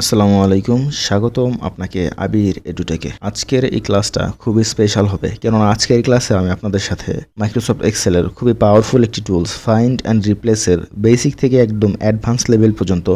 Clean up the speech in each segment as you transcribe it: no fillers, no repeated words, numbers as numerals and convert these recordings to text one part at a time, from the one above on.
আসসালামু আলাইকুম, স্বাগতম আপনাকে আবির এডুটেকে। আজকের এই ক্লাসটা খুবই স্পেশাল হবে, কেননা আজকের এই ক্লাসে আমি আপনাদের সাথে মাইক্রোসফট এক্সেলের খুবই পাওয়ারফুল একটি টুলস ফাইন্ড অ্যান্ড রিপ্লেসের বেসিক থেকে একদম অ্যাডভান্স লেভেল পর্যন্ত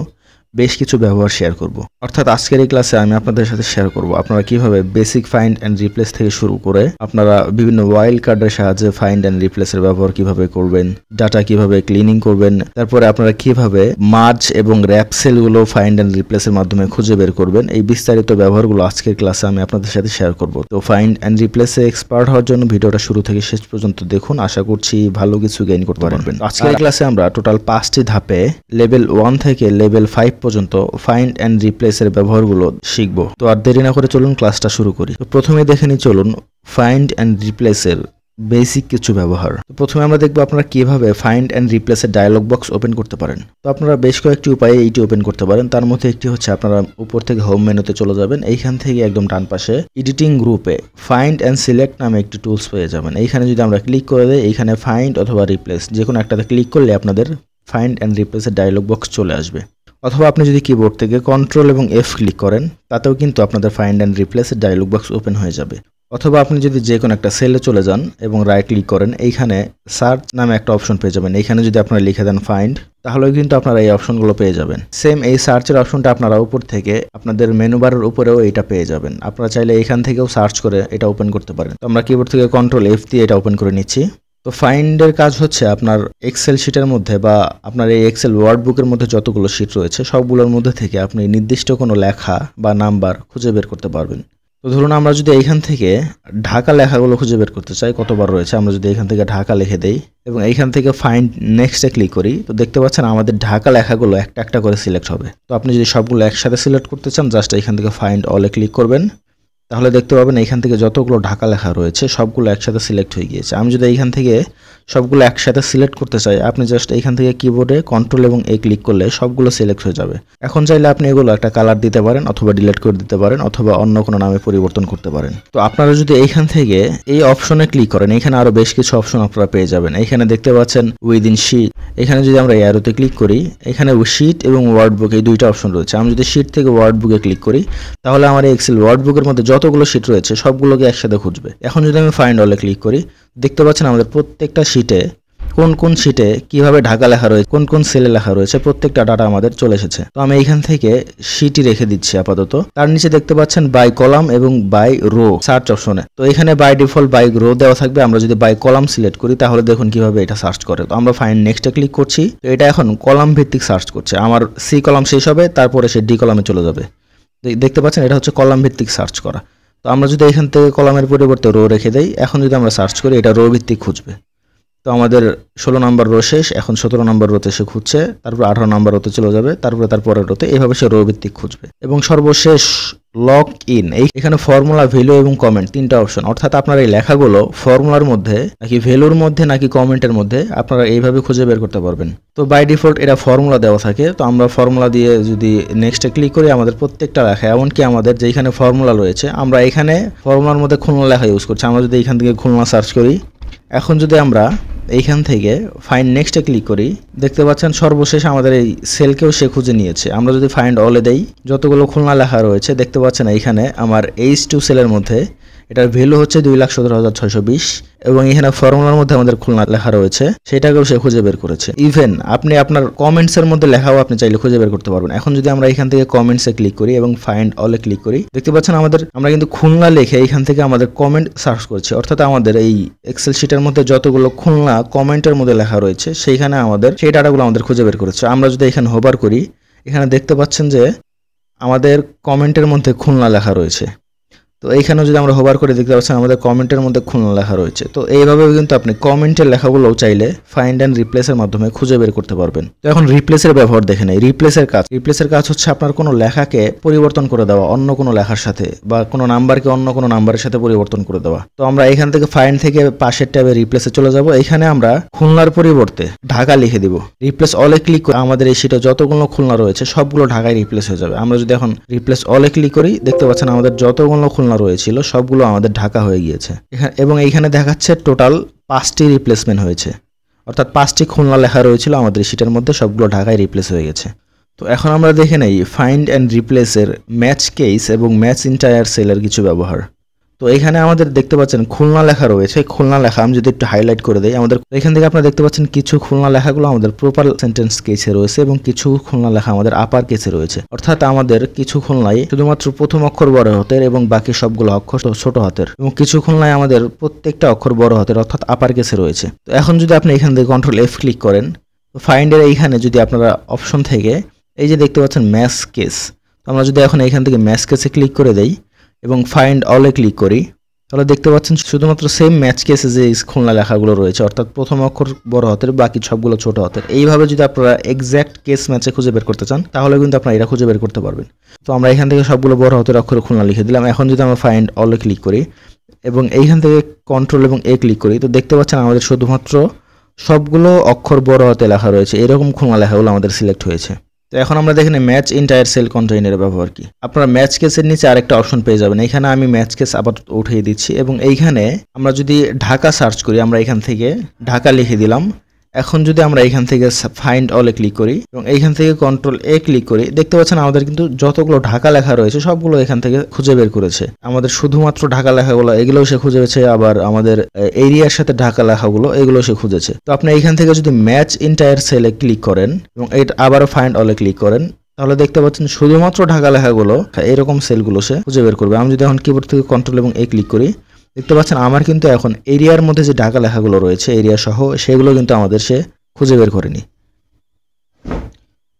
বেশ কিছু ব্যবহার শেয়ার করব। অর্থাৎ আজকের এই ক্লাসে আমি আপনাদের সাথে শেয়ার করব আপনারা কিভাবে বেসিক ফাইন্ড অ্যান্ড রিপ্লেস থেকে শুরু করে আপনারা বিভিন্ন ওয়াইল্ড কার্ডের সাহায্যে ফাইন্ড অ্যান্ড রিপ্লেসের ব্যবহার কিভাবে করবেন, ডাটা কিভাবে ক্লিনিং করবেন, তারপরে আপনারা কিভাবে মার্জ এবং র্যাপ সেলগুলো ফাইন্ড অ্যান্ড রিপ্লেসের মাধ্যমে খুঁজে বের করবেন। এই বিস্তারিত ব্যবহারগুলো আজকের ক্লাসে আমি আপনাদের সাথে শেয়ার করব। তো ফাইন্ড অ্যান্ড রিপ্লেসে এক্সপার্ট হওয়ার জন্য ভিডিওটা শুরু থেকে শেষ পর্যন্ত দেখুন, আশা করছি ভালো কিছু গেইন করতে পারবেন। আজকের ক্লাসে আমরা টোটাল 5টি ধাপে লেভেল 1 থেকে লেভেল 5 পর্যন্ত ফাইন্ড অ্যান্ড রিপ্লেসের ব্যবহারগুলো শিখব। তো আর দেরি না করে চলুন ক্লাসটা শুরু করি। তো প্রথমে দেখে নিই, চলুন ফাইন্ড অ্যান্ড রিপ্লেসের বেসিক কিছু ব্যবহার। তো প্রথমে আমরা দেখব আপনারা কিভাবে ফাইন্ড অ্যান্ড রিপ্লেসের ডায়লগ বক্স ওপেন করতে পারেন। তো আপনারা বেশ কয়েকটি উপায়ে এইটি ওপেন করতে পারেন। তার মধ্যে একটি হচ্ছে আপনারা উপর থেকে হোম মেনুতে চলে যাবেন, এইখান থেকে একদম ডান পাশে এডিটিং গ্রুপে ফাইন্ড অ্যান্ড সিলেক্ট নামে একটি টুলস পেয়ে যাবেন। এইখানে যদি আমরা ক্লিক করে দিই, এইখানে ফাইন্ড অথবা রিপ্লেস যে কোনো একটাতে ক্লিক করলে আপনাদের ফাইন্ড অ্যান্ড রিপ্লেসের ডায়লগ বক্স চলে আসবে। অথবা আপনি যদি কিবোর্ড থেকে কন্ট্রোল এবং F ক্লিক করেন, তাতেও কিন্তু আপনাদের ফাইন্ড অ্যান্ড রিপ্লেসের ডায়লগ বক্স ওপেন হয়ে যাবে। অথবা আপনি যদি যে কোনো একটা সেলে চলে যান এবং রাইট ক্লিক করেন, এইখানে সার্চ নামে একটা অপশন পেয়ে যাবেন। এইখানে যদি আপনারা লিখে দেন ফাইন্ড, তাহলেও কিন্তু আপনারা এই অপশনগুলো পেয়ে যাবেন। সেম এই সার্চের অপশনটা আপনারা উপর থেকে আপনাদের মেনু বারের উপরেও এইটা পেয়ে যাবেন। আপনারা চাইলে এইখান থেকেও সার্চ করে এটা ওপেন করতে পারেন। তো আমরা কিবোর্ড থেকে কন্ট্রোল F দিয়ে এটা ওপেন করে নিচ্ছি। তো ফাইন্ডের কাজ হচ্ছে আপনার এক্সেল শিটের মধ্যে বা আপনার এই এক্সেল ওয়ার্ড বুকের মধ্যে যতগুলো শিট রয়েছে সবগুলোর মধ্যে থেকে আপনি নির্দিষ্ট কোনো লেখা বা নাম্বার খুঁজে বের করতে পারবেন। তো ধরুন আমরা যদি এইখান থেকে ঢাকা লেখাগুলো খুঁজে বের করতে চাই, কতবার রয়েছে, আমরা যদি এখান থেকে ঢাকা লিখে দেই এবং এইখান থেকে ফাইন্ড নেক্সটে ক্লিক করি, তো দেখতে পাচ্ছেন আমাদের ঢাকা লেখাগুলো একটা একটা করে সিলেক্ট হবে। তো আপনি যদি সবগুলো একসাথে সিলেক্ট করতে চান, জাস্ট এইখান থেকে ফাইন্ড অলে ক্লিক করবেন, তাহলে দেখতে পাবেন এইখান থেকে যতগুলো ঢাকা লেখা রয়েছে সবগুলো একসাথে সিলেক্ট হয়ে গিয়েছে। আমি যদি এইখান থেকে সবগুলো একসাথে সিলেক্ট করতে চাই, আপনি জাস্ট এইখান থেকে কিবোর্ডে কন্ট্রোল এবং A ক্লিক করলে সবগুলো সিলেক্ট হয়ে যাবে। এখন চাইলে আপনি এগুলো একটা কালার দিতে পারেন, অথবা ডিলিট করে দিতে পারেন, অথবা অন্য কোনো নামে পরিবর্তন করতে পারেন। তো আপনারা যদি এইখান থেকে এই অপশনে ক্লিক করেন, এখানে আরো বেশ কিছু অপশন আপনারা পেয়ে যাবেন। এখানে দেখতে পাচ্ছেন উইদিন শিট, এখানে যদি আমরা অ্যারোতে ক্লিক করি, এখানে শিট এবং ওয়ার্ড বুক এই দুইটা অপশন রয়েছে। আমি যদি শিট থেকে ওয়ার্ড বুকে ক্লিক করি, তাহলে আমার এক্সেল ওয়ার্ড বুকের মধ্যে যতগুলো শিট রয়েছে সবগুলোকে একসাথে খুঁজবে। এখন যদি আমি ফাইন্ড অলে ক্লিক করি, দেখতে পাচ্ছেন আমাদের প্রত্যেকটা শিটে কোন কোন শিটে কিভাবে ঢাকা লেখা রয়েছে, কোন কোন সেলে লেখা রয়েছে, প্রত্যেকটা ডাটা আমাদের চলে এসেছে। তো আমি এইখান থেকে শিটই রেখে দিচ্ছি আপাতত। তার নিচে দেখতে পাচ্ছেন বাই কলাম এবং বাই রো সার্চ অপশনে। তো এখানে বাই ডিফল্ট বাই রো দেওয়া থাকবে। আমরা যদি বাই কলাম সিলেক্ট করি, তাহলে দেখুন কিভাবে এটা সার্চ করে। তো আমরা ফাইন্ড নেক্সটে ক্লিক করছি, তো এটা এখন কলাম ভিত্তিক সার্চ করছে। আমার সি কলাম শেষ হবে, তারপরে সে ডি কলামে চলে যাবে। দেখতে পাচ্ছেন এটা হচ্ছে কলাম ভিত্তিক সার্চ করা। তো আমরা যদি এখান থেকে কলামের পরিবর্তে রো রেখে দেই, এখন যদি আমরা সার্চ করি, এটা রো ভিত্তিক খুঁজবে। তো আমাদের 16 নম্বর রো শেষ, এখন 17 নম্বর রোতে সে খুঁজছে, তারপর 18 নম্বর রোতে চলে যাবে, তারপরে তার পরের রোতে, এইভাবে সে রো ভিত্তিক খুঁজবে। এবং সর্বশেষ লক ইন, এখানে ফর্মুলা, ভ্যালু এবং কমেন্ট তিনটা অপশন। অর্থাৎ আপনার এই লেখাগুলো ফর্মুলার মধ্যে নাকি ভ্যালুর মধ্যে নাকি কমেন্টের মধ্যে আপনারা এইভাবে খুঁজে বের করতে পারবেন। তো বাই ডিফল্ট এটা ফর্মুলা দেওয়া থাকে। তো আমরা ফর্মুলা দিয়ে যদি নেক্সটে ক্লিক করি, আমাদের প্রত্যেকটা লেখা, এমনকি আমাদের যেখানে ফর্মুলা রয়েছে, আমরা এখানে ফর্মুলার মধ্যে খুলনা লেখা ইউজ করছি। আমরা যদি এখান থেকে খুলনা সার্চ করি, এখন যদি আমরা এইখান থেকে ফাইন্ড নেক্সটে ক্লিক করি, দেখতে পাচ্ছেন সর্বশেষ আমাদের এই সেলকেও সে খুঁজে নিয়েছে। আমরা যদি ফাইন্ড অলে দেই, যতগুলো খুলনা লেখা রয়েছে দেখতে পাচ্ছেন এইখানে আমার H2 সেলের মধ্যে এটার ভ্যালু হচ্ছে 2,17,620 এবং এখানে ফর্মুলার মধ্যে আমাদের খুলনা লেখা রয়েছে, সেটাকেও সে খুঁজে বের করেছে। ইভেন আপনি আপনার কমেন্টসের মধ্যে লেখাও আপনি চাইলে খুঁজে বের করতে পারবেন। এখন যদি আমরা এখান থেকে কমেন্টসে ক্লিক করি এবং ফাইন্ড অলে ক্লিক করি, দেখতে পাচ্ছেন আমরা কিন্তু খুলনা লিখে এখান থেকে আমাদের কমেন্ট সার্চ করছি। অর্থাৎ আমাদের এই এক্সেল শিটের মধ্যে যতগুলো খুলনা কমেন্টের মধ্যে লেখা রয়েছে সেইখানে আমাদের সেই ডাটাগুলো আমাদের খুঁজে বের করেছে। আমরা যদি এখানে হোভার করি, এখানে দেখতে পাচ্ছেন যে আমাদের কমেন্টের মধ্যে খুলনা লেখা রয়েছে। তো এইখানেও যদি আমরা হোভার করে দেখতে পাচ্ছেন আমাদের কমেন্টের মধ্যে খুলনা লেখা রয়েছে। তো এইভাবে কিন্তু আপনি কমেন্টের লেখাগুলোও চাইলে ফাইন্ড অ্যান্ড রিপ্লেসের মাধ্যমে খুঁজে বের করতে পারবেন। তো এখন রিপ্লেসের ব্যবহার দেখে নেই। রিপ্লেসের কাজ হচ্ছে আপনার কোনো লেখাকে পরিবর্তন করে দেওয়া অন্য কোনো লেখার সাথে, বা কোনো নাম্বারকে অন্য কোনো নাম্বারের সাথে পরিবর্তন করে দেওয়া। তো আমরা এখান থেকে ফাইন্ড থেকে পাশের ট্যাবে রিপ্লেসে চলে যাব। এখানে আমরা খুলনার পরিবর্তে ঢাকা লিখে দিব। রিপ্লেস অলে ক্লিক করে আমাদের এই শিটে যতগুলো খুলনা রয়েছে সবগুলো ঢাকায় রিপ্লেস হয়ে যাবে। আমরা যদি এখন রিপ্লেস অলে ক্লিক করি, দেখতে পাচ্ছেন আমাদের যতগুলো খুলনা রয়েছিল সবগুলো আমাদের ঢাকা হয়ে গিয়েছে। এবং এইখানে দেখাচ্ছে টোটাল 5টি রিপ্লেসমেন্ট হয়েছে। অর্থাৎ 5টি খুলনা লেখা রয়েছিল আমাদের শিটের মধ্যে, সবগুলো ঢাকায় রিপ্লেস হয়ে গেছে। তো তো এখন আমরা দেখে নেই ফাইন্ড অ্যান্ড রিপ্লেসের ম্যাচ কেস এবং ম্যাচ ইন্টায়ার সেলের কিছু ব্যবহার। তো এখানে আমাদের দেখতে পাচ্ছেন খুলনা লেখা রয়েছে। খুলনা লেখা আমি যদি একটু হাইলাইট করে দেই, আমাদের এখান থেকে আপনারা দেখতে পাচ্ছেন কিছু খুলনা লেখাগুলো আমাদের প্রপার সেন্টেন্স কেসে রয়েছে এবং কিছু খুলনা লেখা আমাদের আপার কেসে রয়েছে। অর্থাৎ আমাদের কিছু খুলনায় শুধুমাত্র প্রথম অক্ষর বড় হাতের এবং বাকি সবগুলো অক্ষর ছোট হাতের, এবং কিছু খুলনায় আমাদের প্রত্যেকটা অক্ষর বড় হাতের অর্থাৎ আপার কেসে রয়েছে। তো এখন যদি আপনি এখান থেকে কন্ট্রোল F ক্লিক করেন, তো ফাইন্ডের এইখানে যদি আপনারা অপশন থেকে এই যে দেখতে পাচ্ছেন ম্যাচ কেস, তো আমরা যদি এখন এখান থেকে ম্যাচ কেসে ক্লিক করে দেই এবং ফাইন্ড অলে ক্লিক করি, তাহলে দেখতে পাচ্ছেন শুধুমাত্র সেম ম্যাচ কেসে যে খুলনা লেখাগুলো রয়েছে অর্থাৎ প্রথম অক্ষর বড় হাতের বাকি সবগুলো ছোট হাতের। এইভাবে যদি আপনারা এক্স্যাক্ট কেস ম্যাচে খুঁজে বের করতে চান তাহলে কিন্তু আপনারা এটা খুঁজে বের করতে পারবেন। তো আমরা এখান থেকে সবগুলো বড় হাতের অক্ষরে খুলনা লিখে দিলাম। এখন যদি আমরা ফাইন্ড অলে ক্লিক করি এবং এইখান থেকে কন্ট্রোল এবং এ ক্লিক করি, তো দেখতে পাচ্ছেন আমাদের শুধুমাত্র সবগুলো অক্ষর বড় হাতে লেখা রয়েছে, এরকম খুলনা লেখাগুলো আমাদের সিলেক্ট হয়েছে। তো এখন আমরা দেখেন ম্যাচ ইন্টায়ার সেল কন্টেইনারের ব্যবহার কি। আপনারা ম্যাচ কেসের নিচে আরেকটা অপশন পেয়ে যাবেন। এখানে আমি ম্যাচ কেস আবার উঠিয়ে দিচ্ছি এবং এইখানে আমরা যদি ঢাকা সার্চ করি, আমরা এখান থেকে ঢাকা লিখে দিলাম। এখন যদি আমরা এখান থেকে ফাইন্ড অলে ক্লিক করি এবং এইখান থেকে কন্ট্রোল এ ক্লিক করি, দেখতে পাচ্ছেন আমাদের কিন্তু যতগুলো ঢাকা লেখা রয়েছে সবগুলো এখান থেকে খুঁজে বের করেছে। আমাদের শুধুমাত্র ঢাকা লেখাগুলো এগুলোও সে খুঁজেছে, আবার আমাদের এরিয়ার সাথে ঢাকা লেখাগুলো এগুলো সে খুঁজেছে। তো আপনি এইখান থেকে যদি ম্যাচ ইন্টায়ার সেলে ক্লিক করেন এবং এটা আবারও ফাইন্ড অলে ক্লিক করেন, তাহলে দেখতে পাচ্ছেন শুধুমাত্র ঢাকা লেখাগুলো এরকম সেলগুলো সে খুঁজে বের করবে। আমি যদি এখন কিবোর্ড থেকে কন্ট্রোল এবং এ ক্লিক করি, দেখতে পাচ্ছেন আমার কিন্তু এখন এরিয়ার মধ্যে যে ঢাকা লেখাগুলো রয়েছে এরিয়া সহ সেগুলো কিন্তু আমাদের সে খুঁজে বের করেনি।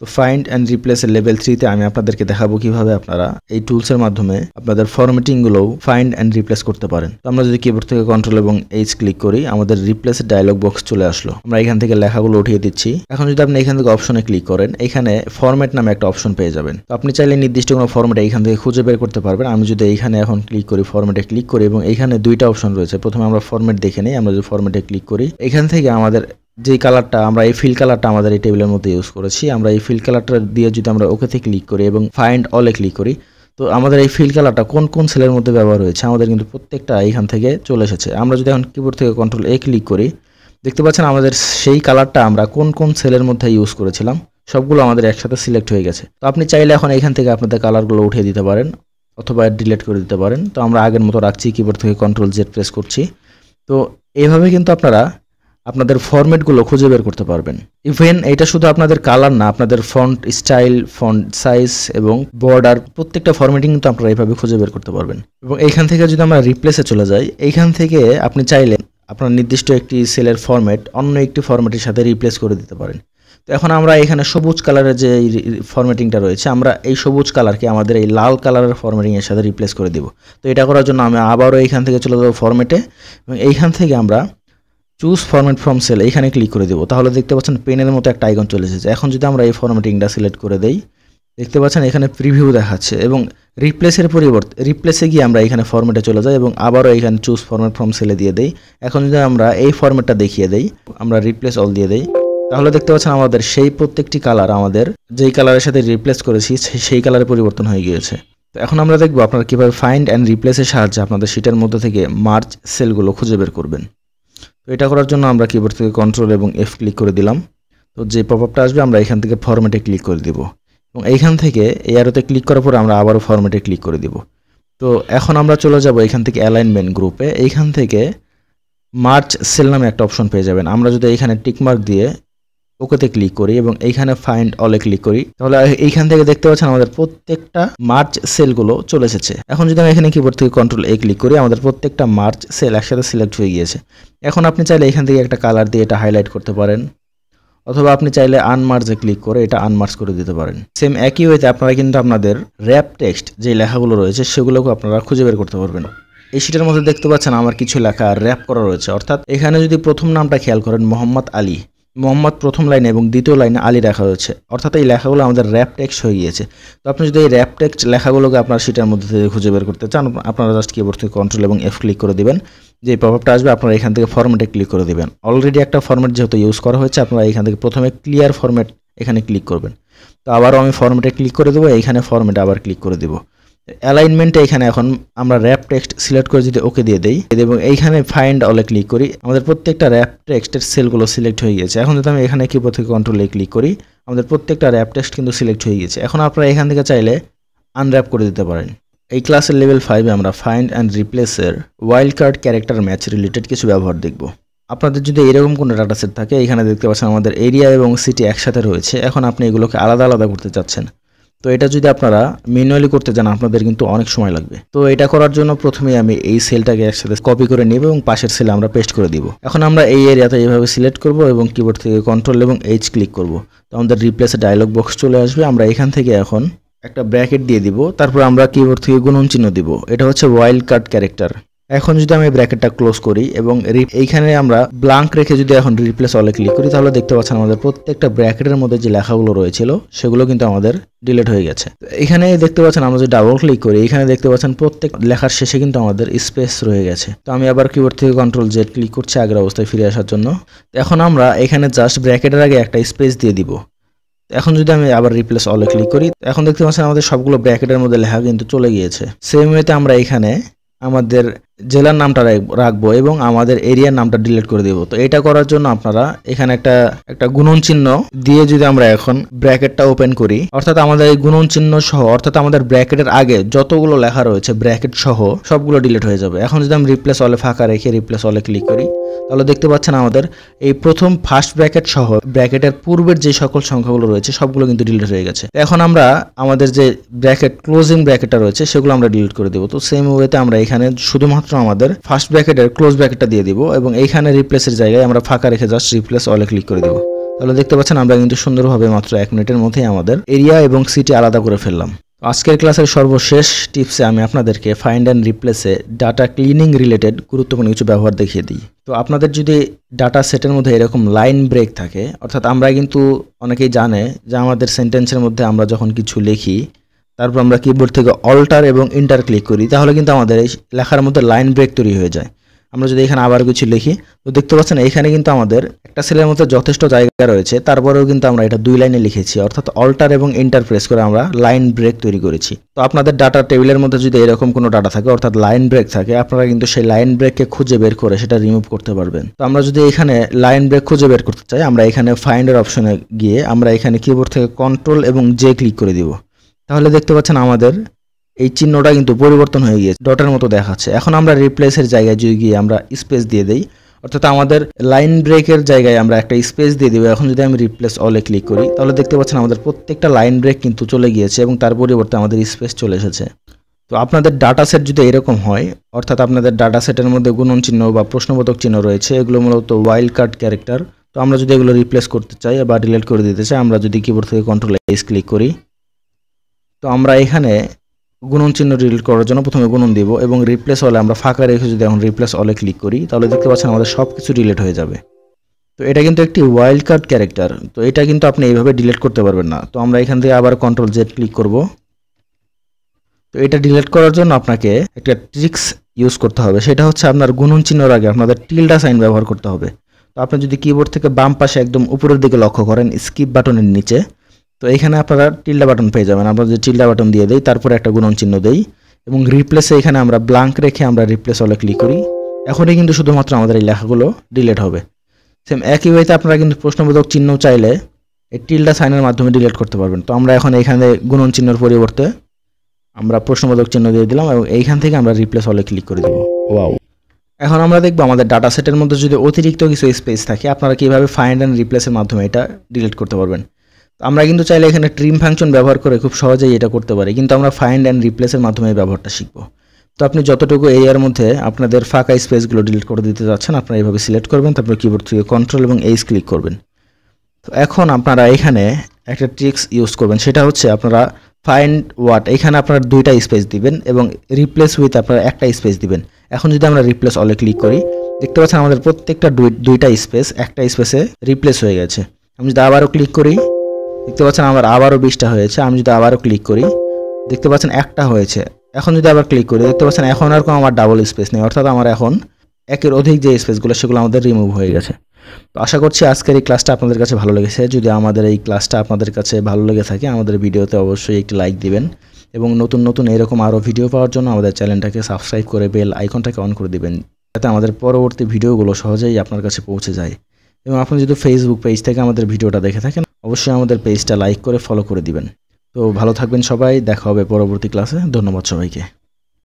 তো ফাইন্ড অ্যান্ড রিপ্লেসের লেভেল 3তে আমি আপনাদেরকে দেখাবো কিভাবে আপনারা এই টুলসের মাধ্যমে আপনাদের ফরম্যাটিংগুলোও ফাইন্ড অ্যান্ড রিপ্লেস করতে পারেন। তো আমরা যদি কিবোর্ড থেকে কন্ট্রোল এবং এইচ ক্লিক করি, আমাদের রিপ্লেসের ডায়লগ বক্স চলে আসলো। আমরা এখান থেকে লেখাগুলো উঠিয়ে দিচ্ছি। এখন যদি আপনি এখান থেকে অপশনে ক্লিক করেন, এখানে ফরম্যাট নামে একটা অপশন পেয়ে যাবেন। তো আপনি চাইলে নির্দিষ্ট কোনো ফরম্যাট এইখান থেকে খুঁজে বের করতে পারবেন। আমি যদি এইখানে এখন ক্লিক করি, ফরম্যাটে ক্লিক করি এবং এইখানে দুইটা অপশন রয়েছে। প্রথমে আমরা ফরম্যাট দেখে নিই। আমরা যদি ফরম্যাটে ক্লিক করি, এখান থেকে আমাদের যে কালারটা আমরা এই ফিল কালারটা আমাদের এই টেবিলের মধ্যে ইউজ করেছি, আমরা এই ফিল কালারটা দিয়ে যদি আমরা ওকেতে ক্লিক করি এবং ফাইন্ড অলে ক্লিক করি, তো আমাদের এই ফিল কালারটা কোন কোন সেলের মধ্যে ব্যবহার হয়েছে আমাদের কিন্তু প্রত্যেকটা এইখান থেকে চলে এসেছে। আমরা যদি এখন কিবোর্ড থেকে কন্ট্রোল এ ক্লিক করি, দেখতে পাচ্ছেন আমাদের সেই কালারটা আমরা কোন কোন সেলের মধ্যে ইউজ করেছিলাম সবগুলো আমাদের একসাথে সিলেক্ট হয়ে গেছে। তো আপনি চাইলে এখন এখান থেকে আপনাদের কালারগুলো উঠিয়ে দিতে পারেন অথবা ডিলিট করে দিতে পারেন। তো আমরা আগের মতো রাখছি, কিবোর্ড থেকে কন্ট্রোল জেড প্রেস করছি। তো এইভাবে কিন্তু আপনারা আপনাদের ফরম্যাটগুলো খুঁজে বের করতে পারবেন। ইভেন এটা শুধু আপনাদের কালার না, আপনাদের ফন্ট স্টাইল, ফন্ট সাইজ এবং বর্ডার প্রত্যেকটা ফরম্যাটিং কিন্তু আপনারা এইভাবে খুঁজে বের করতে পারবেন। এবং এইখান থেকে যদি আমরা রিপ্লেসে চলে যাই, এইখান থেকে আপনি চাইলে আপনার নির্দিষ্ট একটি সেলের ফরম্যাট অন্য একটি ফরম্যাটের সাথে রিপ্লেস করে দিতে পারেন। তো এখন আমরা এখানে সবুজ কালারের যে ফরম্যাটিংটা রয়েছে, আমরা এই সবুজ কালারকে আমাদের এই লাল কালারের ফরম্যাটিংয়ের সাথে রিপ্লেস করে দিব। তো এটা করার জন্য আমি আবারও এইখান থেকে চলে যাবো ফরম্যাটে এবং এইখান থেকে আমরা চুজ ফরম্যাট ফ্রম সেল এখানে ক্লিক করে দেবো। তাহলে দেখতে পাচ্ছেন পেনের মতো একটা আইকন চলে এসেছে। এখন যদি আমরা এই ফরম্যাটিংটা সিলেক্ট করে দেই, দেখতে পাচ্ছেন এখানে প্রিভিউ দেখাচ্ছে এবং রিপ্লেসের পরিবর্তে রিপ্লেসে গিয়ে আমরা এখানে ফরম্যাটে চলে যাই এবং আবারও এখানে চুজ ফরম্যাট ফ্রম সেলে দিয়ে দেই। এখন যদি আমরা এই ফরম্যাটটা দেখিয়ে দেই, আমরা রিপ্লেস অল দিয়ে দেই, তাহলে দেখতে পাচ্ছেন আমাদের সেই প্রত্যেকটি কালার আমাদের যেই কালারের সাথে রিপ্লেস করেছি সেই কালারে পরিবর্তন হয়ে গিয়েছে। তো এখন আমরা দেখবো আপনারা কীভাবে ফাইন্ড অ্যান্ড রিপ্লেসের সাহায্যে আপনাদের শিটের মধ্যে থেকে মার্জ সেলগুলো খুঁজে বের করবেন। তো এটা করার জন্য আমরা কিবোর্ড থেকে কন্ট্রোল এবং এফ ক্লিক করে দিলাম। তো যে পপআপটা আসবে আমরা এখান থেকে ফরম্যাটে ক্লিক করে দিব এবং এইখান থেকে এই অ্যারোতে ক্লিক করার পর আমরা আবারও ফরম্যাটে ক্লিক করে দিব। তো এখন আমরা চলে যাব এখান থেকে অ্যালাইনমেন্ট গ্রুপে। এইখান থেকে মার্জ সেল নামে একটা অপশন পেয়ে যাবেন। আমরা যদি এখানে টিকমার্ক দিয়ে ওকেতে ক্লিক করি এবং এইখানে ফাইন্ড অলে ক্লিক করি, তাহলে এইখান থেকে দেখতে পাচ্ছেন আমাদের প্রত্যেকটা মার্জ সেলগুলো চলে এসেছে। এখন যদি আমি এখানে কিবোর্ড থেকে কন্ট্রোল এ ক্লিক করি, আমাদের প্রত্যেকটা মার্জ সেল একসাথে সিলেক্ট হয়ে গিয়েছে। এখন আপনি চাইলে এখান থেকে একটা কালার দিয়ে এটা হাইলাইট করতে পারেন অথবা আপনি চাইলে আনমার্জে ক্লিক করে এটা আনমার্জ করে দিতে পারেন। সেম একই ওয়েতে আপনারা কিন্তু আপনাদের র্যাপ টেক্সট যে লেখাগুলো রয়েছে সেগুলোকে আপনারা খুঁজে বের করতে পারবেন। এই শিটের মধ্যে দেখতে পাচ্ছেন আমার কিছু লেখা র্যাপ করা রয়েছে, অর্থাৎ এখানে যদি প্রথম নামটা খেয়াল করেন মোহাম্মদ আলী, মোহাম্মদ প্রথম লাইনে এবং দ্বিতীয় লাইনে আলী লেখা হয়েছে, অর্থাৎ এই লেখাগুলো আমাদের র্যাপ টেক্সট হয়ে গিয়েছে। তো আপনি যদি এই র্যাপ টেক্সট লেখাগুলোকে আপনার শিটের মধ্যে থেকে খুঁজে বের করতে চান, আপনারা জাস্ট কিবোর্ড থেকে কন্ট্রোল এবং এফ ক্লিক করে দিবেন। যে পপআপটা আসবে আপনারা এখান থেকে ফরম্যাটে ক্লিক করে দিবেন। অলরেডি একটা ফরম্যাট যেহেতু ইউজ করা হয়েছে, আপনারা এখান থেকে প্রথমে ক্লিয়ার ফরম্যাট এখানে ক্লিক করবেন। তো আবারও আমি ফরম্যাটে ক্লিক করে দেবো, এইখানে ফরম্যাটে আবার ক্লিক করে দেবো। অ্যালাইনমেন্টে এখানে এখন আমরা র্যাপ টেক্সট সিলেক্ট করে যদি ওকে দিয়ে দেই এবং এইখানে ফাইন্ড অলে ক্লিক করি, আমাদের প্রত্যেকটা র্যাপ টেক্সটের সেলগুলো সিলেক্ট হয়ে গেছে। এখন যদি আমি এখানে কিবোর্ড থেকে কন্ট্রোলে ক্লিক করি, আমাদের প্রত্যেকটা র্যাপ টেক্সট কিন্তু সিলেক্ট হয়ে গেছে। এখন আপনারা এখান থেকে চাইলে আনর্যাপ করে দিতে পারেন। এই ক্লাসের লেভেল 5-এ আমরা ফাইন্ড অ্যান্ড রিপ্লেসের wild card character match related কিছু ব্যবহার দেখব। আপনাদের যদি এরকম কোনো ডাটা সেট থাকে, এখানে দেখতে পাচ্ছেন আমাদের এরিয়া এবং সিটি একসাথে রয়েছে। এখন আপনি এগুলোকে আলাদা আলাদা করতে চাচ্ছেন, তো এটা যদি আপনারা ম্যানুয়ালি করতে চান আপনাদের কিন্তু অনেক সময় লাগবে। তো এটা করার জন্য প্রথমেই আমি এই সেলটাকে একসাথে কপি করে নেব এবং পাশের সেলে আমরা পেস্ট করে দিব। এখন আমরা এই এরিয়াতে এইভাবে সিলেক্ট করব এবং কিবোর্ড থেকে কন্ট্রোল এবং এইচ ক্লিক করব। তো আমাদের রিপ্লেসে ডায়লগ বক্স চলে আসবে। আমরা এখান থেকে এখন একটা ব্র্যাকেট দিয়ে দিব, তারপর আমরা কিবোর্ড থেকে গুণন চিহ্ন দিব। এটা হচ্ছে ওয়াইল্ড কার্ড ক্যারেক্টার। এখন যদি আমি ব্র্যাকেটটা ক্লোজ করি এবং এইখানে আমরা ব্ল্যাঙ্ক রেখে যদি এখন রিপ্লেস অলে ক্লিক করি, তাহলে দেখতে পাচ্ছেন আমাদের প্রত্যেকটা ব্র্যাকেটের মধ্যে যে লেখাগুলো রয়েছিল সেগুলো কিন্তু আমাদের ডিলিট হয়ে গেছে। এখানে দেখতে পাচ্ছেন আমরা যদি ডাবল ক্লিক করি, এখানে দেখতে পাচ্ছেন প্রত্যেক লেখার শেষে কিন্তু আমাদের স্পেস রয়ে গেছে। তো আমি আবার কিবোর্ড থেকে কন্ট্রোল জেড ক্লিক করছি আগের অবস্থায় ফিরে আসার জন্য। এখন আমরা এখানে জাস্ট ব্র্যাকেটের আগে একটা স্পেস দিয়ে দিব। এখন যদি আমি আবার রিপ্লেস অলে ক্লিক করি, এখন দেখতে পাচ্ছেন আমাদের সবগুলো ব্র্যাকেটের মধ্যে লেখা কিন্তু চলে গিয়েছে। সেম ওয়েতে আমরা এখানে আমাদের জেলার নামটা রাখবো এবং আমাদের এরিয়ার নামটা ডিলিট করে দেব। তো এটা করার জন্য আপনারা এখানে একটা গুণন চিহ্ন দিয়ে যদি আমরা এখন ব্র্যাকেটটা ওপেন করি, অর্থাৎ আমাদের এই গুণন চিহ্ন সহ, অর্থাৎ আমাদের ব্র্যাকেটের আগে যতগুলো লেখা রয়েছে ব্র্যাকেট সহ সবগুলো ডিলিট হয়ে যাবে। এখন যদি আমি রিপ্লেস অলে ফাঁকা রেখে রিপ্লেস অলে ক্লিক করি, তাহলে দেখতে পাচ্ছেন আমাদের এই প্রথম ফার্স্ট ব্র্যাকেট সহ ব্র্যাকেটের পূর্বের যে সকল সংখ্যাগুলো রয়েছে সবগুলো কিন্তু ডিলিট হয়ে গেছে। এখন আমরা আমাদের যে ব্র্যাকেট ক্লোজিং ব্র্যাকেটটা রয়েছে সেগুলো আমরা ডিলিট করে দেবো। তো সেম ওয়েতে আমরা এখানে শুধুমাত্র আমাদের ফার্স্ট ব্র্যাকেটের ক্লোজ ব্র্যাকেটটা দিয়ে দিব এবং এইখানে রিপ্লেসের জায়গায় আমরা ফাঁকা রেখে জাস্ট রিপ্লেস অলে ক্লিক করে দেবো। তাহলে দেখতে পাচ্ছেন আমরা কিন্তু সুন্দরভাবে মাত্র 1 মিনিটের মধ্যেই আমাদের এরিয়া এবং সিটি আলাদা করে ফেললাম। আজকের ক্লাসের সর্বশেষ টিপসে আমি আপনাদেরকে ফাইন্ড অ্যান্ড রিপ্লেসে ডাটা ক্লিনিং রিলেটেড গুরুত্বপূর্ণ কিছু ব্যবহার দেখিয়ে দিই। তো আপনাদের যদি ডাটা সেটের মধ্যে এরকম লাইন ব্রেক থাকে, অর্থাৎ আমরা কিন্তু অনেকেই জানে যে আমাদের সেন্টেন্সের মধ্যে আমরা যখন কিছু লিখি তারপর আমরা কিবোর্ড থেকে অল্টার এবং ইন্টার ক্লিক করি, তাহলে কিন্তু আমাদের এই লেখার মধ্যে লাইন ব্রেক তৈরি হয়ে যায়। আমরা যদি এখানে আবার কিছু লিখি, তো দেখতে পাচ্ছেন এখানে কিন্তু আমাদের একটা সেলের মধ্যে যথেষ্ট জায়গা রয়েছে, তারপরেও কিন্তু আমরা এটা 2 লাইনে লিখেছি, অর্থাৎ অল্টার এবং ইন্টার প্রেস করে আমরা লাইন ব্রেক তৈরি করেছি। তো আপনাদের ডাটা টেবিলের মধ্যে যদি এরকম কোনো ডাটা থাকে অর্থাৎ লাইন ব্রেক থাকে, আপনারা কিন্তু সেই লাইন ব্রেককে খুঁজে বের করে সেটা রিমুভ করতে পারবেন। তো আমরা যদি এখানে লাইন ব্রেক খুঁজে বের করতে চাই, আমরা এখানে ফাইন্ডের অপশনে গিয়ে আমরা এখানে কিবোর্ড থেকে কন্ট্রোল এবং জে ক্লিক করে দিব। তাহলে দেখতে পাচ্ছেন আমাদের এই চিহ্নটা কিন্তু পরিবর্তন হয়ে গিয়েছে, ডটের মতো দেখাচ্ছে। এখন আমরা রিপ্লেসের জায়গায় যদি গিয়ে আমরা স্পেস দিয়ে দেই, অর্থাৎ আমাদের লাইন ব্রেকের জায়গায় আমরা একটা স্পেস দিয়ে দিব। এখন যদি আমি রিপ্লেস অলে ক্লিক করি, তাহলে দেখতে পাচ্ছেন আমাদের প্রত্যেকটা লাইন ব্রেক কিন্তু চলে গিয়েছে এবং তার পরিবর্তে আমাদের স্পেস চলে এসেছে। তো আপনাদের ডাটা সেট যদি এরকম হয়, অর্থাৎ আপনাদের ডাটা সেটের মধ্যে গুণন চিহ্ন বা প্রশ্নবোধক চিহ্ন রয়েছে, এগুলো মূলত ওয়াইল্ড কার্ড ক্যারেক্টার। তো আমরা যদি এগুলো রিপ্লেস করতে চাই বা ডিলিট করে দিতে চাই, আমরা যদি কিবোর্ড থেকে কন্ট্রোল এস ক্লিক করি, তো আমরা এখানে গুণন চিহ্ন ডিলিট করার জন্য প্রথমে গুণন দিব এবং রিপ্লেস অলে আমরা ফাঁকা রেখে যদি এখন রিপ্লেস অলে ক্লিক করি, তাহলে দেখতে পাচ্ছেন আমাদের সব কিছু ডিলিট হয়ে যাবে। তো এটা কিন্তু একটি ওয়াইল্ড কার্ড ক্যারেক্টার, তো এটা কিন্তু আপনি এইভাবে ডিলিট করতে পারবেন না। তো আমরা এখান থেকে আবার কন্ট্রোল জেড ক্লিক করব। তো এটা ডিলিট করার জন্য আপনাকে একটা ট্রিক্স ইউজ করতে হবে, সেটা হচ্ছে আপনার গুণন চিহ্নর আগে আপনাদের টিল্ডা সাইন ব্যবহার করতে হবে। তো আপনি যদি কিবোর্ড থেকে বাম পাশে একদম উপরের দিকে লক্ষ্য করেন স্কিপ বাটনের নিচে, তো এখানে আপনারা টিল্ডা বাটন পেয়ে যাবেন। আমরা যদি টিল্ডা বাটন দিয়ে দেই, তারপরে একটা গুণন চিহ্ন দেই এবং রিপ্লেসে এখানে আমরা ব্ল্যাঙ্ক রেখে আমরা রিপ্লেস অলে ক্লিক করি, এখনই কিন্তু শুধুমাত্র আমাদের এই লেখাগুলো ডিলিট হবে। সেম একই ওয়েতে আপনারা কিন্তু প্রশ্নবোধক চিহ্ন চাইলে এই টিল্ডা সাইনের মাধ্যমে ডিলিট করতে পারবেন। তো আমরা এখন এখানে গুণন চিহ্নের পরিবর্তে আমরা প্রশ্নবোধক চিহ্ন দিয়ে দিলাম এবং এইখান থেকে আমরা রিপ্লেস অলে ক্লিক করে দেব। ওয়াও! এখন আমরা দেখব আমাদের ডাটা সেটের মধ্যে যদি অতিরিক্ত কিছু স্পেস থাকে, আপনারা কীভাবে ফাইন্ড অ্যান্ড রিপ্লেসের মাধ্যমে এটা ডিলিট করতে পারবেন। আমরা কিন্তু চাইলে এখানে ট্রিম ফাংশন ব্যবহার করে খুব সহজেই এটা করতে পারি, কিন্তু আমরা ফাইন্ড অ্যান্ড রিপ্লেসের মাধ্যমে এই ব্যবহারটা শিখব। তো আপনি যতটুকু এরিয়ার মধ্যে আপনাদের ফাঁকা স্পেসগুলো ডিলিট করে দিতে যাচ্ছেন, আপনারা এইভাবে সিলেক্ট করবেন, তারপর কিবোর্ড থেকে কন্ট্রোল এবং এইচ ক্লিক করবেন। তো এখন আপনারা এখানে একটা ট্রিক্স ইউজ করবেন, সেটা হচ্ছে আপনারা ফাইন্ড ওয়াট, এখানে আপনারা 2টা স্পেস দিবেন এবং রিপ্লেস উইথ আপনারা একটা স্পেস দিবেন। এখন যদি আমরা রিপ্লেস অলে ক্লিক করি, দেখতে পাচ্ছেন আমাদের প্রত্যেকটা 2টা স্পেস একটা স্পেসে রিপ্লেস হয়ে গেছে। আমি যদি আবারও ক্লিক করি, দেখতে পাচ্ছেন আমার আবারও 20টা হয়েছে। আমি যদি আবারও ক্লিক করি, দেখতে পাচ্ছেন একটা হয়েছে। এখন যদি আবার ক্লিক করি, দেখতে পাচ্ছেন এখন আর কোনো আমার ডাবল স্পেস নেই, অর্থাৎ আমার এখন একের অধিক যে স্পেসগুলো সেগুলো আমাদের রিমুভ হয়ে গেছে। তো আশা করছি আজকের এই ক্লাসটা আপনাদের কাছে ভালো লেগেছে। যদি আমাদের এই ক্লাসটা আপনাদের কাছে ভালো লেগে থাকে, আমাদের ভিডিওতে অবশ্যই একটি লাইক দিবেন এবং নতুন নতুন এরকম আরও ভিডিও পাওয়ার জন্য আমাদের চ্যানেলটাকে সাবস্ক্রাইব করে বেল আইকনটাকে অন করে দিবেন, যাতে আমাদের পরবর্তী ভিডিওগুলো সহজেই আপনার কাছে পৌঁছে যায়। এবং আপনি যদি ফেসবুক পেজ থেকে আমাদের ভিডিওটা দেখে থাকেন, অবশ্যই আমাদের পেজটা লাইক করে ফলো করে দিবেন। তো ভালো থাকবেন সবাই, দেখা হবে পরবর্তী ক্লাসে। ধন্যবাদ সবাইকে।